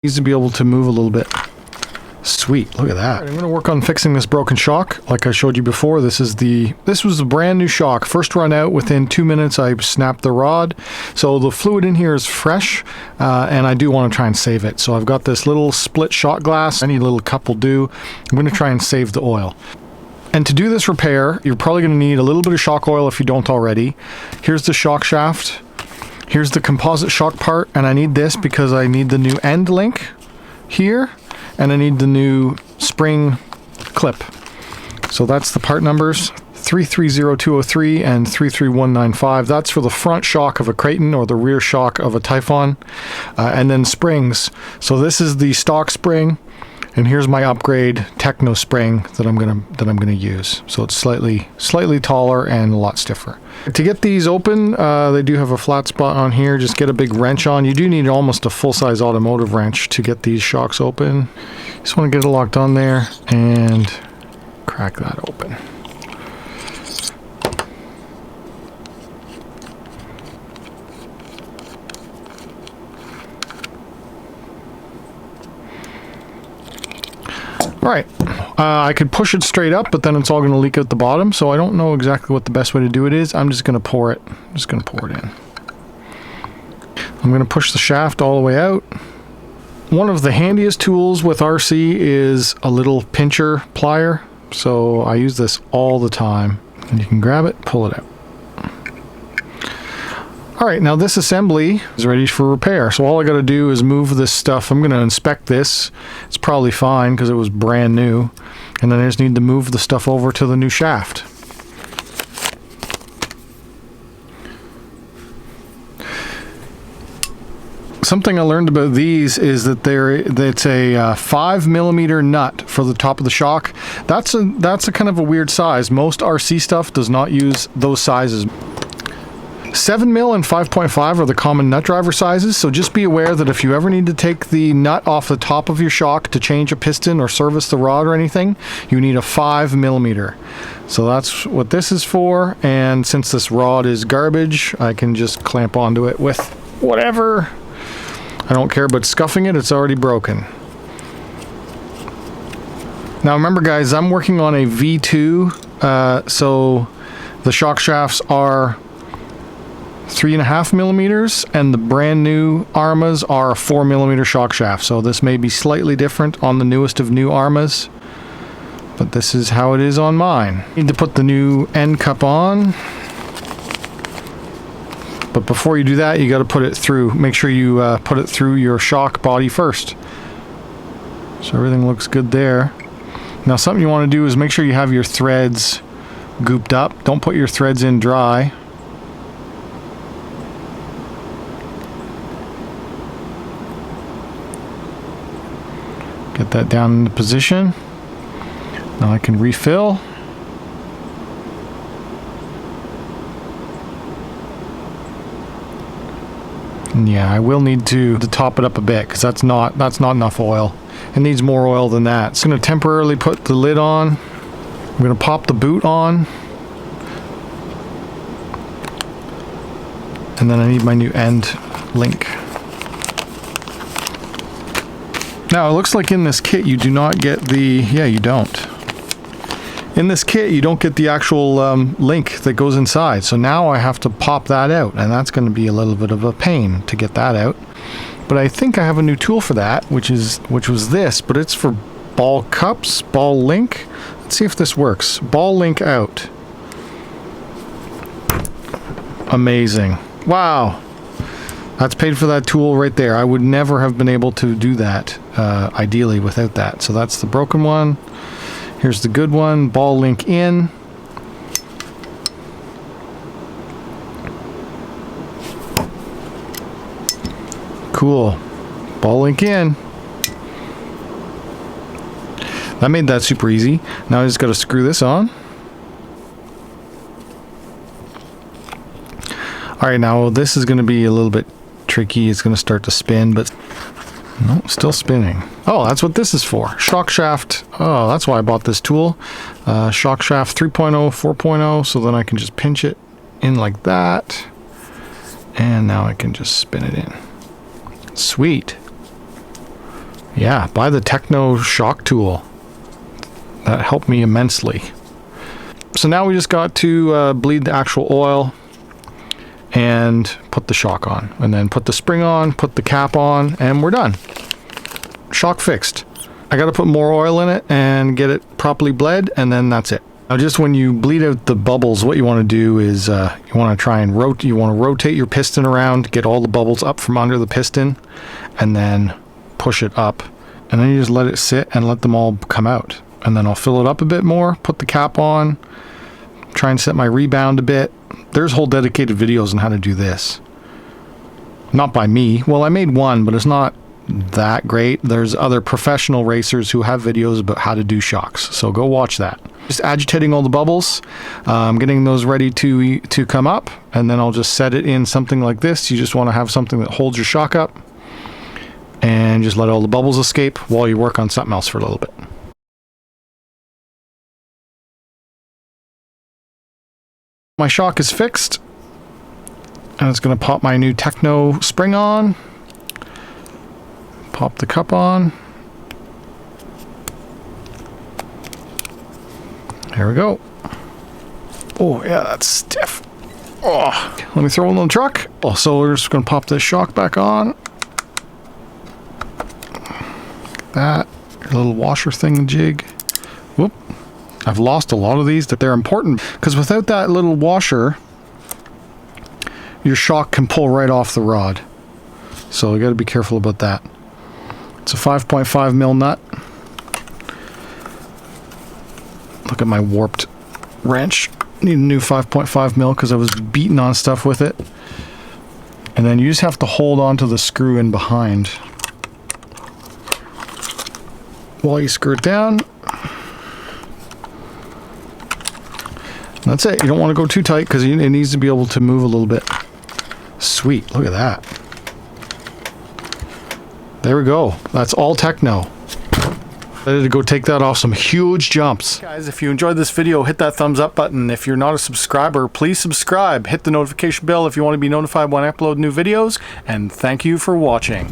Needs to be able to move a little bit. Sweet, look at that. Right, I'm going to work on fixing this broken shock. Like I showed you before, this was a brand new shock. First run out, within 2 minutes I snapped the rod. So the fluid in here is fresh, and I do want to try and save it. So I've got this little split shot glass. Any little cup will do. I'm going to try and save the oil. And to do this repair, you're probably going to need a little bit of shock oil if you don't already. Here's the shock shaft. Here's the composite shock part, and I need this because I need the new end link here, and I need the new spring clip. So that's the part numbers, 330203 and 33195. That's for the front shock of a Creighton or the rear shock of a Typhon. And then springs. So this is the stock spring, and here's my upgrade Techno spring that I'm gonna use. So it's slightly taller and a lot stiffer. To get these open, they do have a flat spot on here. Just get a big wrench on. You do need almost a full-size automotive wrench to get these shocks open. Just want to get it locked on there and crack that open. Alright, I could push it straight up, but then it's all going to leak out the bottom, so I don't know exactly what the best way to do it is. I'm just going to pour it. I'm just going to pour it in. I'm going to push the shaft all the way out. One of the handiest tools with RC is a little pincher plier, so I use this all the time. And you can grab it, pull it out. Alright, now this assembly is ready for repair. So all I got to do is move this stuff. I'm going to inspect this. It's probably fine because it was brand new. And then I just need to move the stuff over to the new shaft. Something I learned about these is that it's a 5mm nut for the top of the shock. That's a kind of a weird size. Most RC stuff does not use those sizes. 7mm and 5.5 are the common nut driver sizes, so just be aware that if you ever need to take the nut off the top of your shock to change a piston or service the rod or anything, you need a 5mm. So that's what this is for, and since this rod is garbage, I can just clamp onto it with whatever. I don't care about scuffing it, it's already broken. Now remember guys, I'm working on a V2, so the shock shafts are 3.5mm, and the brand new ARRMAs are a 4mm shock shaft. So this may be slightly different on the newest of new ARRMAs, but this is how it is on mine. Need to put the new end cup on, but before you do that, you got to put it through. Make sure you put it through your shock body first. So everything looks good there. Now something you want to do is make sure you have your threads gooped up. Don't put your threads in dry. Get that down into position. Now I can refill. And yeah, I will need to top it up a bit because that's not enough oil. It needs more oil than that. It's going to temporarily put the lid on. I'm going to pop the boot on. And then I need my new end link. Now it looks like in this kit you do not get the, yeah you don't. In this kit you don't get the actual link that goes inside, so now I have to pop that out, and that's going to be a little bit of a pain to get that out. But I think I have a new tool for that, which was this, but it's for ball cups, ball link. Let's see if this works. Ball link out. Amazing. Wow. That's paid for that tool right there. I would never have been able to do that ideally without that. So that's the broken one. Here's the good one. Ball link in. Cool. Ball link in. That made that super easy. Now I just got to screw this on. Alright, now this is going to be a little bit tricky. It's going to start to spin, but no, still spinning. Oh, that's what this is for. Shock shaft. Oh, that's why I bought this tool. Shock shaft 3.0, 4.0, so then I can just pinch it in like that. And now I can just spin it in. Sweet. Yeah, buy the Techno shock tool. That helped me immensely. So now we just got to bleed the actual oil and put the shock on, and then put the spring on, put the cap on, and we're done. Shock fixed. I got to put more oil in it and get it properly bled, and then that's it. Now, just when you bleed out the bubbles, what you want to do is you want to try and rotate your piston around, get all the bubbles up from under the piston, and then push it up, and then you just let it sit and let them all come out. And then I'll fill it up a bit more, put the cap on, try and set my rebound a bit. There's whole dedicated videos on how to do this. Not by me. Well, I made one, but it's not that great. There's other professional racers who have videos about how to do shocks, so go watch that. Just agitating all the bubbles, getting those ready to come up, and then I'll just set it in something like this. You just want to have something that holds your shock up, and just let all the bubbles escape while you work on something else for a little bit. My shock is fixed, and it's going to pop my new Techno spring on, pop the cup on. There we go. Oh yeah, that's stiff. Oh, let me throw it in the truck. Oh, so we're just going to pop this shock back on. That little washer thing jig. Whoop. I've lost a lot of these. That they're important because without that little washer, your shock can pull right off the rod. So you got to be careful about that. It's a 5.5 mil nut. Look at my warped wrench. Need a new 5.5 mil because I was beating on stuff with it. And then you just have to hold on to the screw in behind while you screw it down. That's it. You don't want to go too tight because it needs to be able to move a little bit. Sweet. Look at that. There we go. That's all Techno. Ready to go take that off some huge jumps. Guys, if you enjoyed this video, hit that thumbs up button. If you're not a subscriber, please subscribe. Hit the notification bell if you want to be notified when I upload new videos. And thank you for watching.